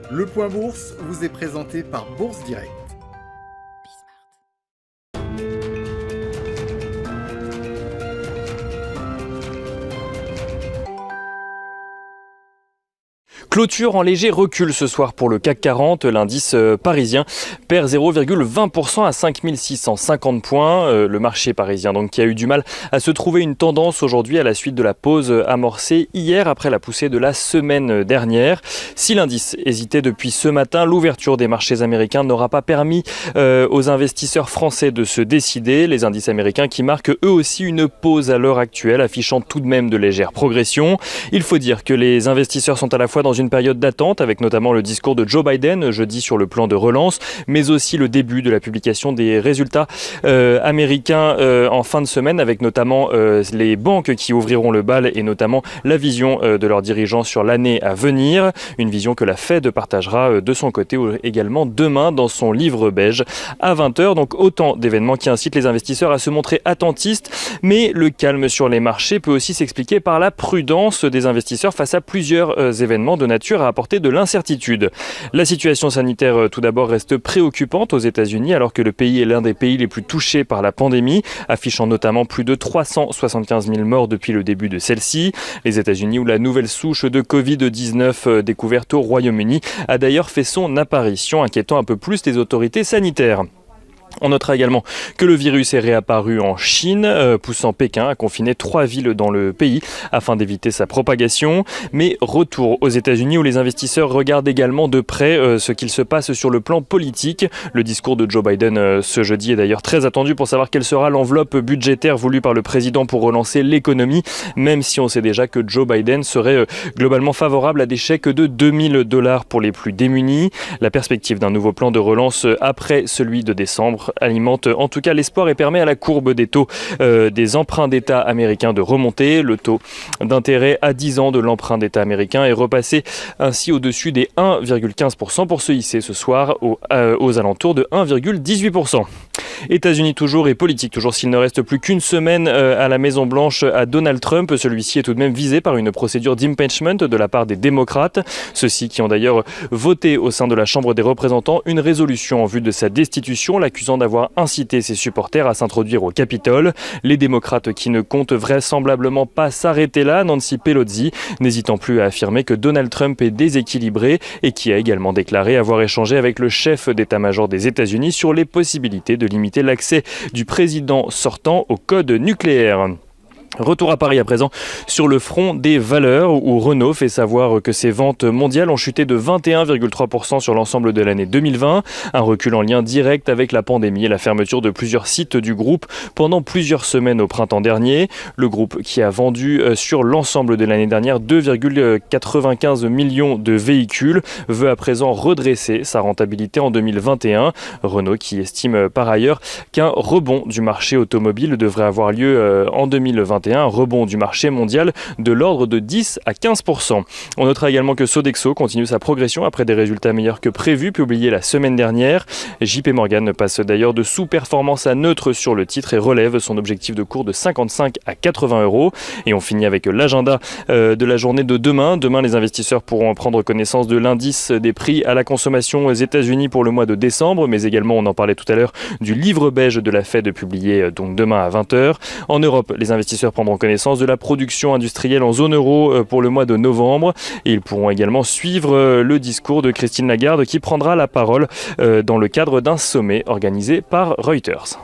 Le Point Bourse vous est présenté par Bourse Direct. Clôture en léger recul ce soir pour le CAC 40. L'indice parisien perd 0,20% à 5650 points. Le marché parisien donc qui a eu du mal à se trouver une tendance aujourd'hui à la suite de la pause amorcée hier après la poussée de la semaine dernière. Si l'indice hésitait depuis ce matin, l'ouverture des marchés américains n'aura pas permis aux investisseurs français de se décider. Les indices américains qui marquent eux aussi une pause à l'heure actuelle, affichant tout de même de légères progressions. Il faut dire que les investisseurs sont à la fois dans une période d'attente avec notamment le discours de Joe Biden jeudi sur le plan de relance, mais aussi le début de la publication des résultats américains en fin de semaine avec notamment les banques qui ouvriront le bal et notamment la vision de leurs dirigeants sur l'année à venir. Une vision que la Fed partagera de son côté également demain dans son livre beige à 20h. Donc autant d'événements qui incitent les investisseurs à se montrer attentistes, mais le calme sur les marchés peut aussi s'expliquer par la prudence des investisseurs face à plusieurs événements de nature à apporter de l'incertitude. La situation sanitaire tout d'abord reste préoccupante aux États-Unis alors que le pays est l'un des pays les plus touchés par la pandémie, affichant notamment plus de 375 000 morts depuis le début de celle-ci. Les États-Unis où la nouvelle souche de Covid-19 découverte au Royaume-Uni a d'ailleurs fait son apparition, inquiétant un peu plus les autorités sanitaires. On notera également que le virus est réapparu en Chine, poussant Pékin à confiner 3 villes dans le pays afin d'éviter sa propagation. Mais retour aux États-Unis où les investisseurs regardent également de près ce qu'il se passe sur le plan politique. Le discours de Joe Biden ce jeudi est d'ailleurs très attendu pour savoir quelle sera l'enveloppe budgétaire voulue par le président pour relancer l'économie, même si on sait déjà que Joe Biden serait globalement favorable à des chèques de $2000 pour les plus démunis. La perspective d'un nouveau plan de relance après celui de décembre alimente en tout cas l'espoir et permet à la courbe des taux des emprunts d'État américains de remonter. Le taux d'intérêt à 10 ans de l'emprunt d'État américain est repassé ainsi au-dessus des 1,15% pour se hisser ce soir aux alentours de 1,18%. États-Unis toujours et politique toujours s'il ne reste plus qu'une semaine à la Maison-Blanche à Donald Trump. Celui-ci est tout de même visé par une procédure d'impeachment de la part des démocrates. Ceux-ci qui ont d'ailleurs voté au sein de la Chambre des représentants une résolution en vue de sa destitution, l'accusant d'avoir incité ses supporters à s'introduire au Capitole. Les démocrates qui ne comptent vraisemblablement pas s'arrêter là, Nancy Pelosi, n'hésitant plus à affirmer que Donald Trump est déséquilibré et qui a également déclaré avoir échangé avec le chef d'état-major des États-Unis sur les possibilités de limiter l'accès du président sortant au code nucléaire. Retour à Paris à présent sur le front des valeurs où Renault fait savoir que ses ventes mondiales ont chuté de 21,3% sur l'ensemble de l'année 2020. Un recul en lien direct avec la pandémie et la fermeture de plusieurs sites du groupe pendant plusieurs semaines au printemps dernier. Le groupe qui a vendu sur l'ensemble de l'année dernière 2,95 millions de véhicules veut à présent redresser sa rentabilité en 2021. Renault qui estime par ailleurs qu'un rebond du marché automobile devrait avoir lieu en 2021. Un rebond du marché mondial de l'ordre de 10 à 15%. On notera également que Sodexo continue sa progression après des résultats meilleurs que prévus publiés la semaine dernière. JP Morgan passe d'ailleurs de sous-performance à neutre sur le titre et relève son objectif de cours de 55 à 80 euros. Et on finit avec l'agenda de la journée de demain. Demain, les investisseurs pourront prendre connaissance de l'indice des prix à la consommation aux États-Unis pour le mois de décembre, mais également, on en parlait tout à l'heure, du livre beige de la Fed publié donc demain à 20h. En Europe, les investisseurs prendront connaissance de la production industrielle en zone euro pour le mois de novembre. Et ils pourront également suivre le discours de Christine Lagarde qui prendra la parole dans le cadre d'un sommet organisé par Reuters.